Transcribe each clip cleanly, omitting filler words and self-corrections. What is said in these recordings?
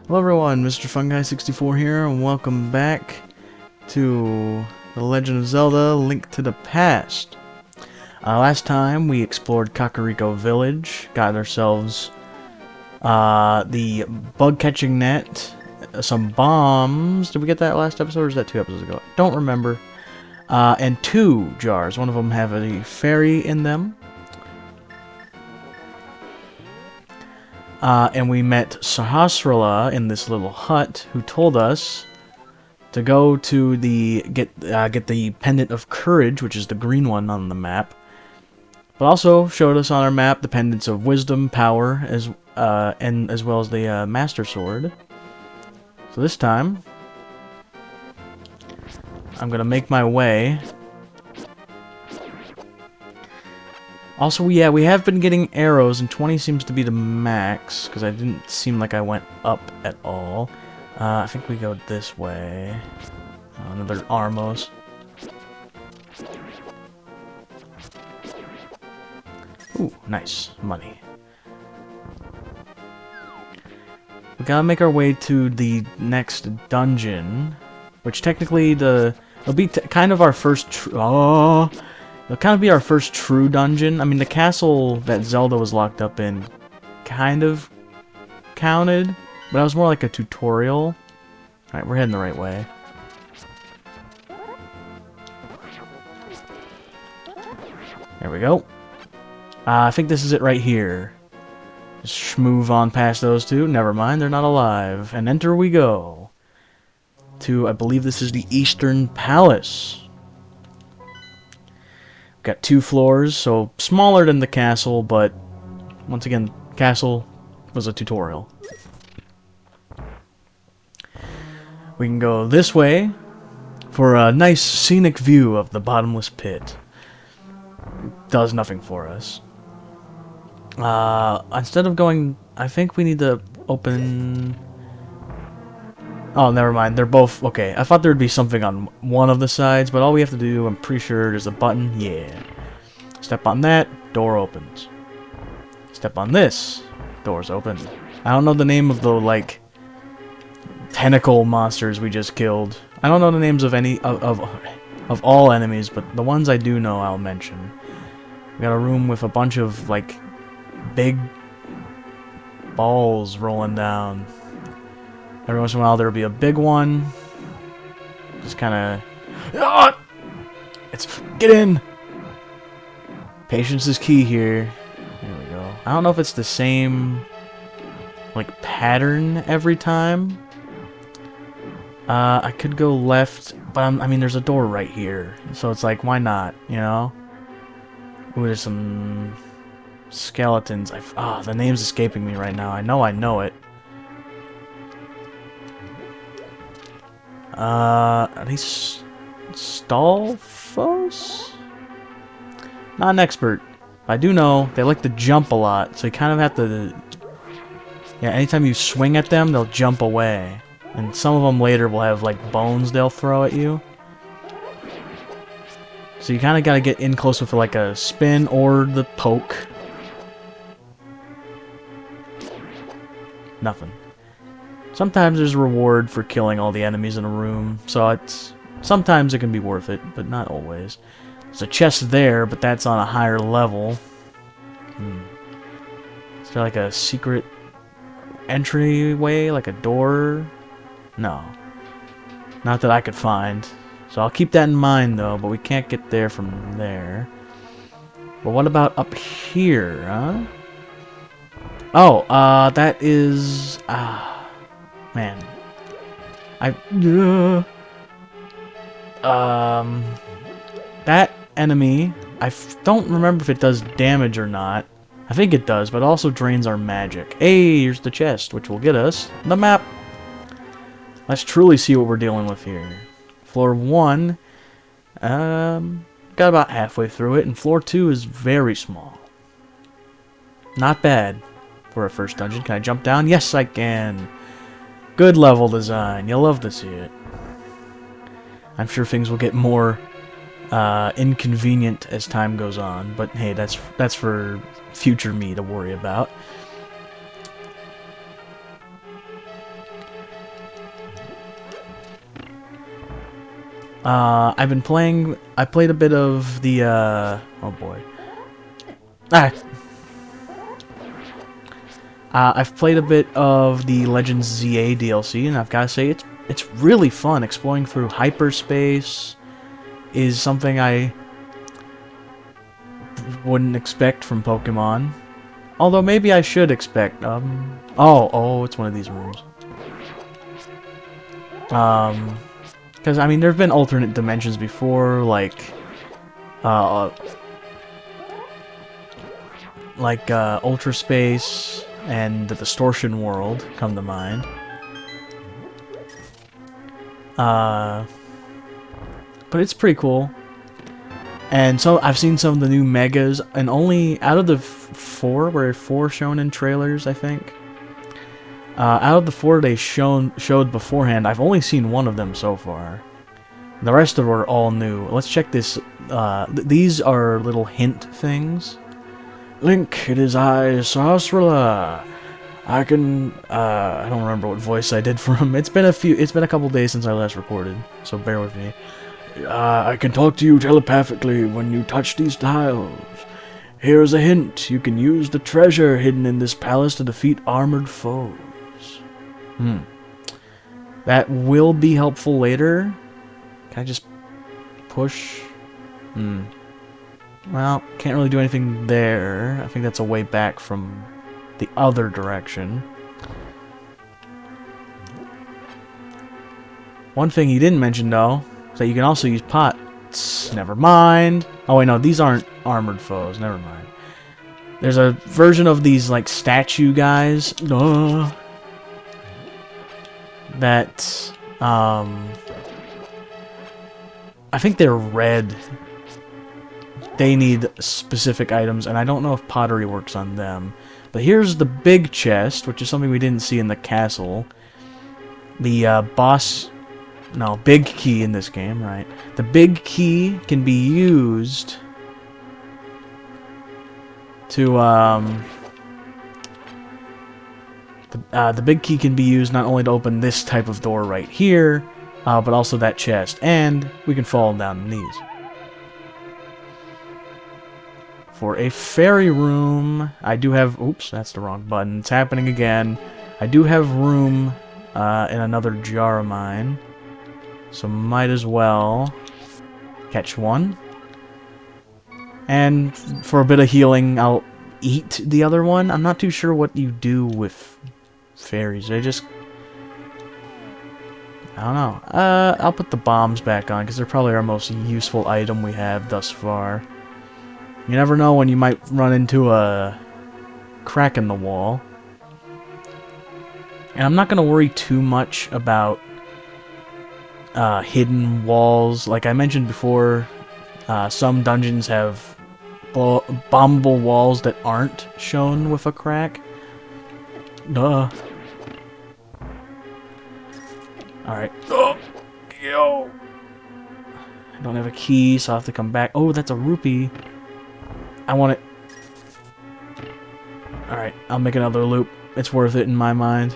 Hello everyone, Mr. Fungi64 here, and welcome back to The Legend of Zelda: Link to the Past. Last time we explored Kakariko Village, got ourselves the bug-catching net, some bombs. Did we get that last episode, or is that 2 episodes ago? Don't remember. And 2 jars. One of them have a fairy in them. And we met Sahasrara in this little hut, who told us to go to the get the Pendant of Courage, which is the green one on the map, but also showed us on our map the Pendants of Wisdom, Power, as well as the Master Sword. So this time, I'm gonna make my way. Also, yeah, we have been getting arrows, and 20 seems to be the max, because I didn't seem like I went up at all. I think we go this way. Another Armos. Ooh, nice. Money. We gotta make our way to the next dungeon, which technically it'll be kind of our first it'll kind of be our first true dungeon. I mean, the castle that Zelda was locked up in kind of counted, but that was more like a tutorial. Alright, we're heading the right way. There we go. I think this is it right here. Just move on past those two. Never mind, they're not alive. And enter we go. To, I believe this is the Eastern Palace. Got 2 floors, so smaller than the castle, but once again, castle was a tutorial. We can go this way for a nice scenic view of the bottomless pit. Does nothing for us. Instead of going, I think we need to open... Oh, never mind. They're both... Okay, I thought there would be something on one of the sides, but all we have to do, I'm pretty sure there's a button. Yeah. Step on that, door opens. Step on this, doors open. I don't know the name of the, like, tentacle monsters we just killed. I don't know the names of any... of all enemies, but the ones I do know I'll mention. We got a room with a bunch of, like, big balls rolling down. Every once in a while there'll be a big one. Just kind of... Get in! Patience is key here. There we go. I don't know if it's the same, like, pattern every time. I could go left, but I mean, there's a door right here. So it's like, why not, you know? Ooh, there's some skeletons. The name's escaping me right now. I know it. Are these Stalfos? Not an expert. But I do know they like to jump a lot, so you kind of have to... Yeah, anytime you swing at them, they'll jump away. And some of them later will have, like, bones they'll throw at you. So you kind of got to get in close with, like, a spin or the poke. Nothing. Sometimes there's a reward for killing all the enemies in a room, so sometimes it can be worth it, but not always. There's a chest there, but that's on a higher level. Is there like a secret entryway, like a door? No. Not that I could find. So I'll keep that in mind, though, but we can't get there from there. But what about up here, huh? Oh, that is... Man. That enemy, I don't remember if it does damage or not. I think it does, but it also drains our magic. Hey, here's the chest, which will get us the map. Let's truly see what we're dealing with here. Floor 1, got about halfway through it, and floor 2 is very small. Not bad for a first dungeon. Can I jump down? Yes, I can. Good level design. You'll love to see it. I'm sure things will get more inconvenient as time goes on, but hey, that's for future me to worry about. I've been playing... I played a bit of the, oh boy. Ah! I've played a bit of the Legends ZA DLC, and I've got to say, it's really fun. Exploring through hyperspace is something I wouldn't expect from Pokemon. Although maybe I should expect, oh, it's one of these rooms. Because, I mean, there have been alternate dimensions before, like Ultra Space and the Distortion World come to mind. But it's pretty cool. And so I've seen some of the new megas, and only out of the four shown in trailers, I think. Out of the four they showed beforehand, I've only seen one of them so far. The rest of them are all new. Let's check this. These are little hint things. Link, it is I, Sahasrara. I don't remember what voice I did for him. It's been a couple days since I last recorded, so bear with me. I can talk to you telepathically when you touch these tiles. Here is a hint. You can use the treasure hidden in this palace to defeat armored foes. That will be helpful later. Can I just push? Well, can't really do anything there. I think that's a way back from the other direction. One thing he didn't mention, though, is that you can also use pots. Never mind. Oh, wait, no, these aren't armored foes. Never mind. There's a version of these, like, statue guys. That, I think they're red. They need specific items, and I don't know if pottery works on them. But here's the big chest, which is something we didn't see in the castle. The big key in this game, right? The big key can be used to, the big key can be used not only to open this type of door right here, but also that chest. And we can fall down these. For a fairy room, I do have... Oops, that's the wrong button. It's happening again. I do have room in another jar of mine. So might as well catch one. And for a bit of healing, I'll eat the other one. I'm not too sure what you do with fairies. They just... I don't know. I'll put the bombs back on, because they're probably our most useful item we have thus far. You never know when you might run into a crack in the wall. And I'm not going to worry too much about hidden walls. Like I mentioned before, some dungeons have bombable walls that aren't shown with a crack. Duh. Alright. Oh, yo! I don't have a key, so I'll have to come back. Oh, that's a rupee. I want it. Alright, I'll make another loop. It's worth it in my mind.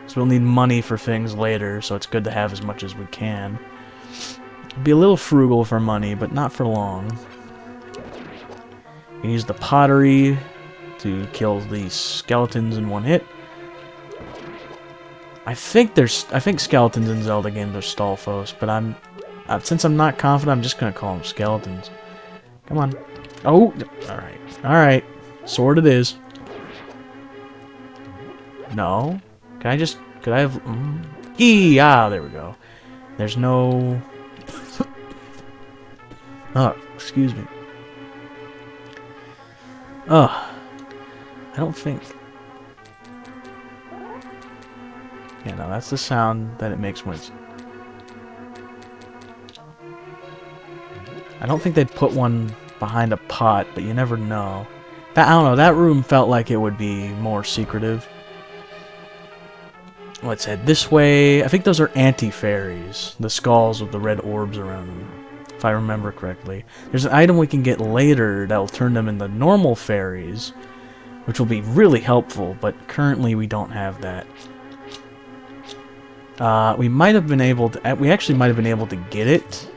So we'll need money for things later, so it's good to have as much as we can. Be a little frugal for money, but not for long. You can use the pottery to kill these skeletons in one hit. I think skeletons in Zelda games are Stalfos, but since I'm not confident, I'm just gonna call them skeletons. Come on. Oh, alright. Alright. Sword it is. No. Could I have... Ah, there we go. There's no... Oh, excuse me. Oh. I don't think... Yeah, no, that's the sound that it makes when it's... I don't think they'd put one behind a pot, but you never know. I don't know, that room felt like it would be more secretive. Let's head this way. I think those are anti-fairies. The skulls with the red orbs around them, if I remember correctly. There's an item we can get later that will turn them into normal fairies, which will be really helpful, but currently we don't have that. We might have been able to... We actually might have been able to get it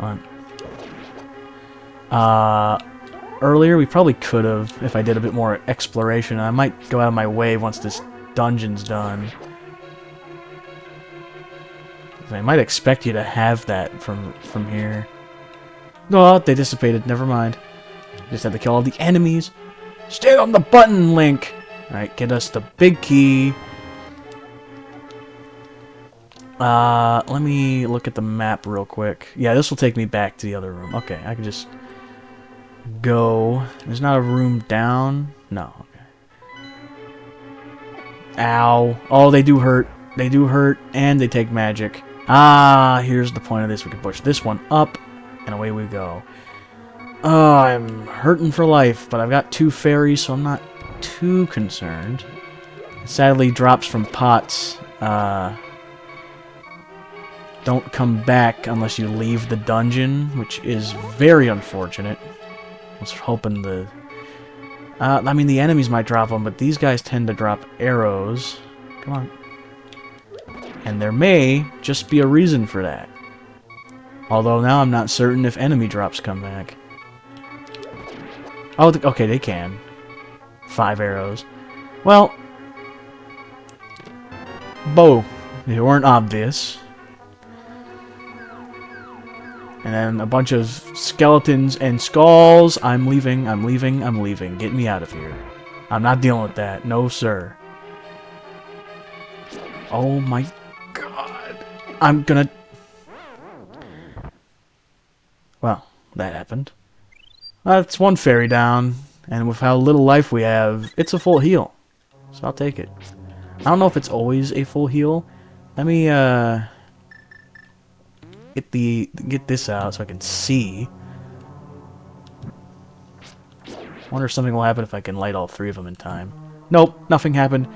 Come on. Earlier we probably could have, if I did a bit more exploration. I might go out of my way once this dungeon's done. I might expect you to have that from here. Oh, they dissipated. Never mind. Just had to kill all the enemies. Stay on the button, Link! Alright, get us the big key. Let me look at the map real quick. Yeah, this will take me back to the other room. Okay, I can just go. There's not a room down? No, okay. Ow. Oh, they do hurt. They do hurt, and they take magic. Ah, here's the point of this. We can push this one up, and away we go. Oh, I'm hurting for life, but I've got 2 fairies, so I'm not too concerned. Sadly, drops from pots don't come back unless you leave the dungeon, which is very unfortunate. I was hoping the... I mean, the enemies might drop them, but these guys tend to drop arrows. Come on. And there may just be a reason for that. Although now I'm not certain if enemy drops come back. Oh, okay, they can. 5 arrows. Well, bow. They weren't obvious. And then a bunch of skeletons and skulls. I'm leaving, I'm leaving, I'm leaving. Get me out of here. I'm not dealing with that. No, sir. Oh my god. I'm gonna... Well, that happened. That's 1 fairy down. And with how little life we have, it's a full heal. So I'll take it. I don't know if it's always a full heal. Let me, get this out so I can see. Wonder if something will happen if I can light all 3 of them in time. Nope, nothing happened.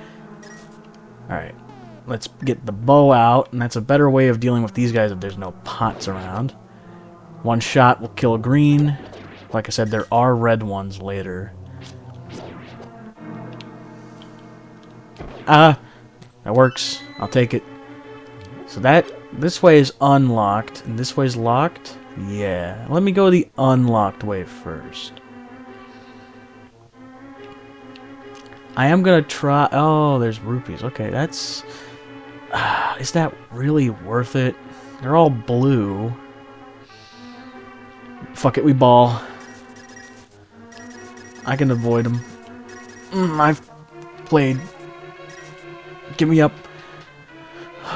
Alright, let's get the bow out, and that's a better way of dealing with these guys if there's no pots around. 1 shot will kill green. Like I said, there are red ones later. That works. I'll take it. So this way is unlocked, and this way is locked? Yeah. Let me go the unlocked way first. I am gonna try... Oh, there's rupees. Okay, that's... is that really worth it? They're all blue. Fuck it, we ball. I can avoid them. I've played... Get me up.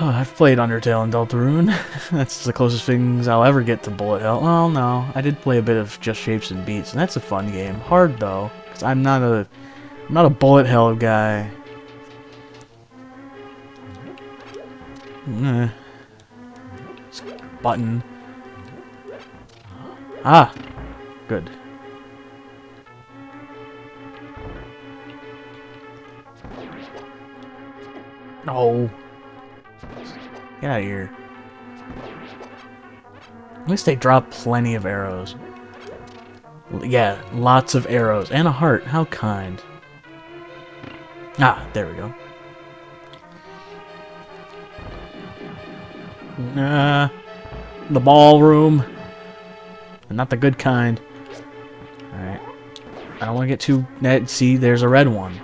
I've played Undertale and Deltarune. That's the closest things I'll ever get to bullet hell. Oh no, I did play a bit of Just Shapes and Beats, and that's a fun game. Hard though, because I'm not a bullet hell guy. Button. Ah, good. No. Get out of here. At least they drop plenty of arrows. Yeah, lots of arrows. And a heart. How kind. Ah, there we go. The ballroom. Not the good kind. Alright. I don't want to get too... See, there's a red one.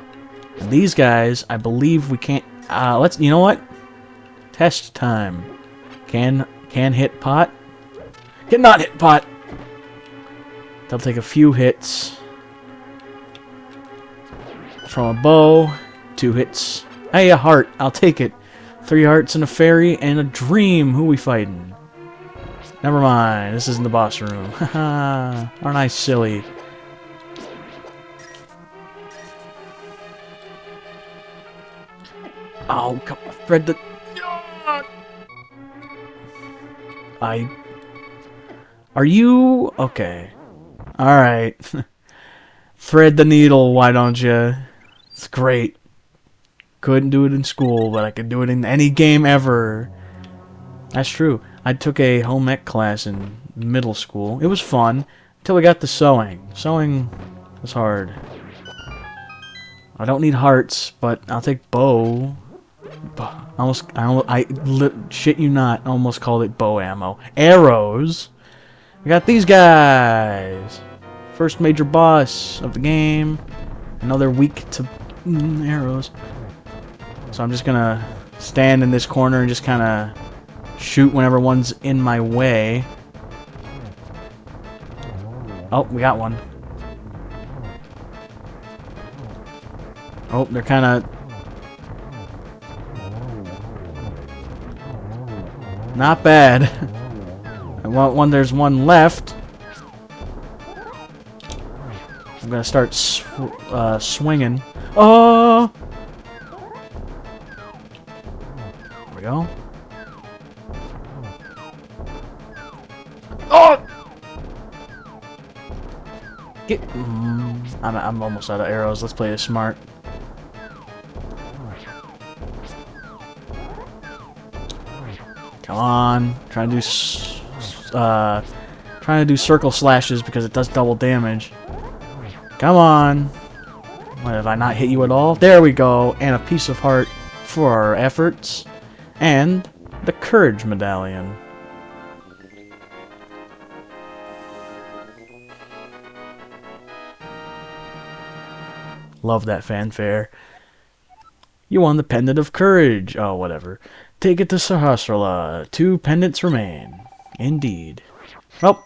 And these guys, I believe we can't... let's... You know what? Test time. Can hit pot? Cannot hit pot! They'll take a few hits. From a bow. 2 hits. Hey, a heart. I'll take it. 3 hearts and a fairy and a dream. Who we fighting? Never mind. This isn't the boss room. Haha. Aren't I silly? Oh, come on. Fred the... Are you... Okay. Alright. Thread the needle, why don't you? It's great. Couldn't do it in school, but I could do it in any game ever. That's true. I took a home ec class in middle school. It was fun until we got to sewing. Sewing was hard. I don't need hearts, but I'll take bow. Shit you not, almost called it bow ammo. Arrows. We got these guys. First major boss of the game. I know they're weak to arrows. So I'm just gonna stand in this corner and just kind of shoot whenever one's in my way. Oh, we got one. Oh, they're kind of... not bad. And there's one left. I'm gonna start swinging. Oh! There we go. Oh! Get. I'm almost out of arrows. Let's play this smart. Come on, trying to do circle slashes because it does double damage. Come on. What, have I not hit you at all? There we go, and a piece of heart for our efforts, and the courage medallion. Love that fanfare. You won the pendant of courage. Oh, whatever. Take it to Sahasrara. 2 pendants remain. Indeed. Oh.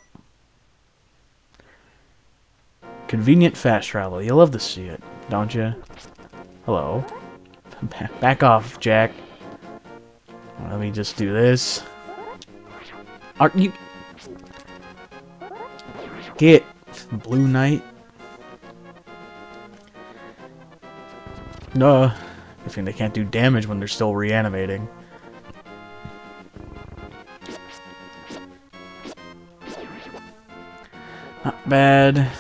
Convenient fast travel. You love to see it, don't you? Hello. Back off, Jack. Let me just do this. Are you... Get... Blue Knight. No. I think they can't do damage when they're still reanimating. Not bad.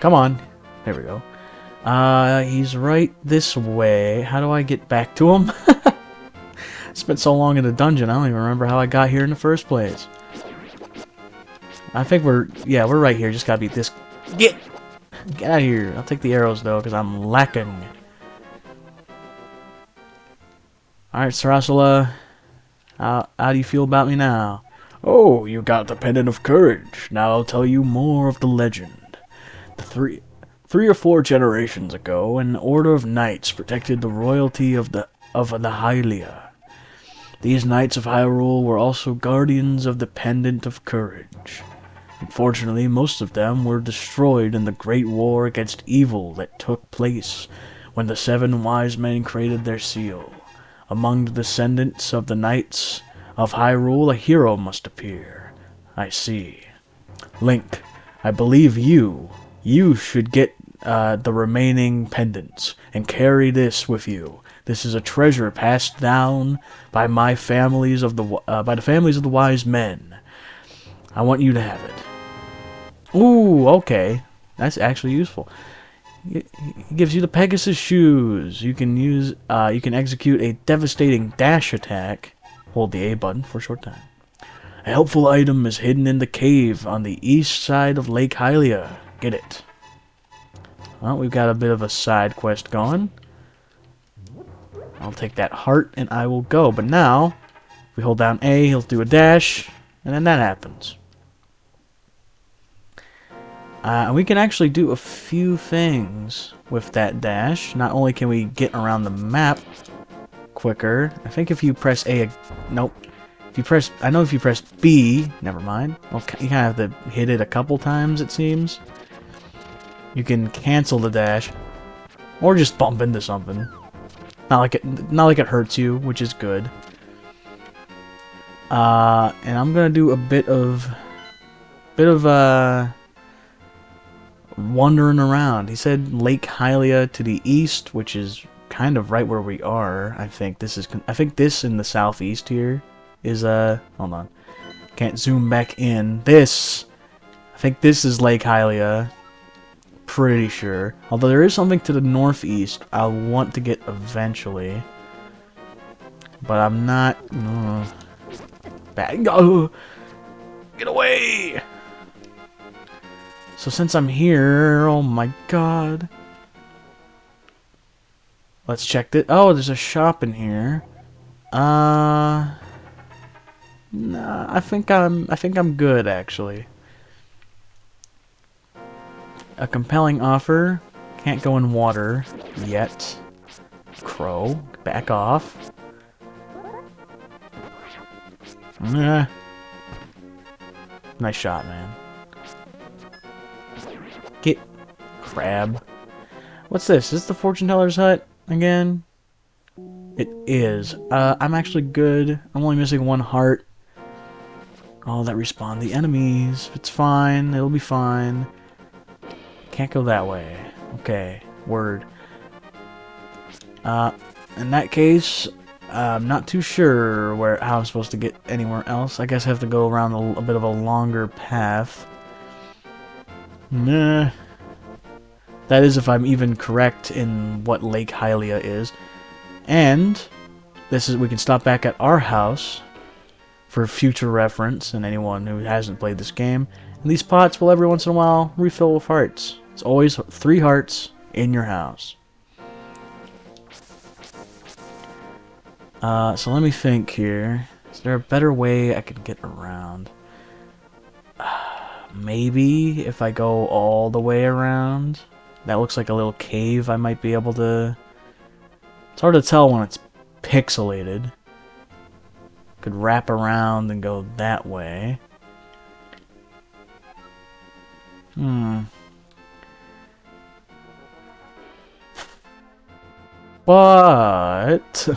Come on. There we go. He's right this way. How do I get back to him? I spent so long in the dungeon, I don't even remember how I got here in the first place. I think we're right here. Just gotta beat this. Get out of here. I'll take the arrows, though, because I'm lacking. Alright, Sarasala. How do you feel about me now? Oh, you got the Pendant of Courage. Now I'll tell you more of the legend. Three or four generations ago, an order of knights protected the royalty of the Hylia. These knights of Hyrule were also guardians of the Pendant of Courage. Unfortunately, most of them were destroyed in the great war against evil that took place when the 7 wise men created their seal. Among the descendants of the knights of Hyrule, a hero must appear. I see. Link, I believe you should get the remaining pendants and carry this with you. This is a treasure passed down by the families of the wise men. I want you to have it. Ooh, okay. That's actually useful. It gives you the Pegasus shoes. You can execute a devastating dash attack. Hold the A button for a short time. A helpful item is hidden in the cave on the east side of Lake Hylia. Get it. Well, we've got a bit of a side quest going. I'll take that heart and I will go. But now, if we hold down A, he'll do a dash, and then that happens. We can actually do a few things with that dash. Not only can we get around the map quicker, I think if you press A... Nope. I know if you press B... Never mind. Well, you kind of have to hit it a couple times, it seems. You can cancel the dash. Or just bump into something. Not like it hurts you, which is good. And I'm gonna do a bit of wandering around. He said Lake Hylia to the east, which is kind of right where we are. I think this in the southeast here is hold on. Can't zoom back in. I think this is Lake Hylia. Pretty sure. Although there is something to the northeast I'll want to get eventually. But I'm not... Bad. Oh, get away! So since I'm here... Oh my god. Let's check this. Oh, there's a shop in here. Nah, I think I'm good actually. A compelling offer. Can't go in water yet. Crow, back off. Nah. Nice shot, man. Get crab. What's this? Is this the fortune teller's hut again? It is. I'm actually good. I'm only missing one heart. Oh, that respawned the enemies. It's fine. It'll be fine. Can't go that way. Okay. Word. In that case, I'm not too sure how I'm supposed to get anywhere else. I guess I have to go around a bit of a longer path. Nah. That is if I'm even correct in what Lake Hylia is. And we can stop back at our house for future reference and anyone who hasn't played this game. And these pots will every once in a while refill with hearts. It's always 3 hearts in your house. So let me think here. Is there a better way I could get around? Maybe if I go all the way around. That looks like a little cave I might be able to... It's hard to tell when it's pixelated. Could wrap around and go that way. But...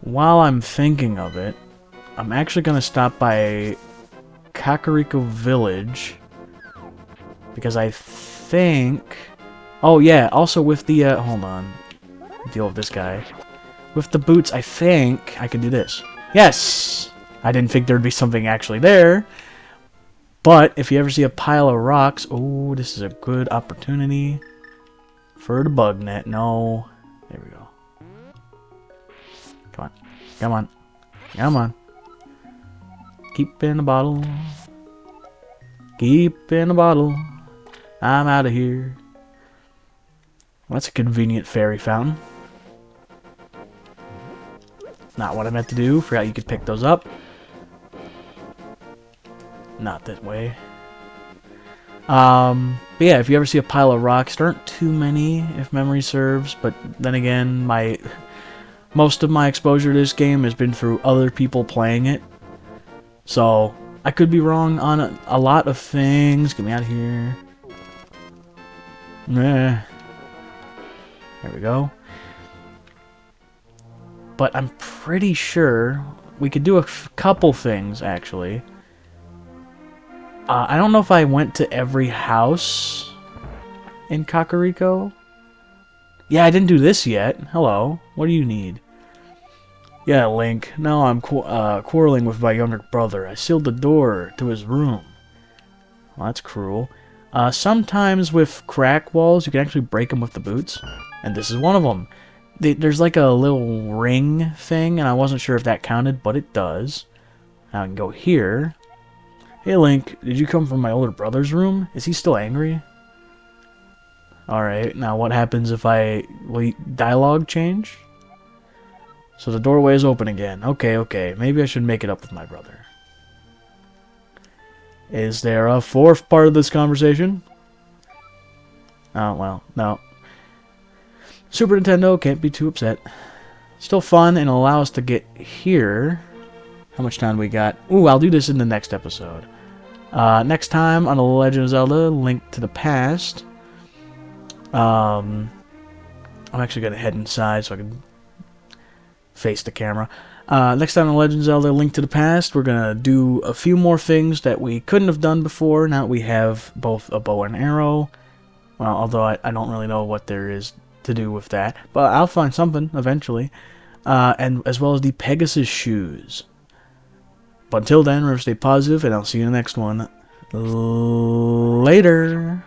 while I'm thinking of it, I'm actually going to stop by Kakariko Village. Because I think... Oh yeah, also with the... hold on. Deal with this guy. With the boots, I think I can do this. Yes! I didn't think there'd be something actually there. But if you ever see a pile of rocks... Oh, this is a good opportunity for the bug net. No. There we go. Come on. Come on. Come on. Keep in the bottle. Keep in the bottle. I'm out of here. Well, that's a convenient fairy fountain. Not what I meant to do. Forgot you could pick those up. Not that way. But yeah, if you ever see a pile of rocks, there aren't too many, if memory serves. But then again, most of my exposure to this game has been through other people playing it. So, I could be wrong on a lot of things. Get me out of here. There we go. But I'm pretty sure we could do a couple things, actually. I don't know if I went to every house in Kakariko. Yeah, I didn't do this yet. Hello. What do you need? Yeah, Link. Now I'm quarreling with my younger brother. I sealed the door to his room. Well, that's cruel. Sometimes with crack walls, you can actually break them with the boots. And this is one of them. There's like a little ring thing, and I wasn't sure if that counted, but it does. Now I can go here. Hey, Link, did you come from my older brother's room? Is he still angry? Alright, now what happens if dialogue change? So the doorway is open again. Okay. Maybe I should make it up with my brother. Is there a fourth part of this conversation? Oh, well, no. Super Nintendo, can't be too upset. Still fun and allow us to get here. How much time we got? Ooh, I'll do this in the next episode. Next time on The Legend of Zelda, Link to the Past. I'm actually going to head inside so I can face the camera. Next time on Legend of Zelda, Link to the Past, we're going to do a few more things that we couldn't have done before. Now that we have both a bow and arrow. Well, although I don't really know what there is to do with that. But I'll find something eventually. And as well as the Pegasus shoes. But until then, remember to stay positive, and I'll see you in the next one. Later.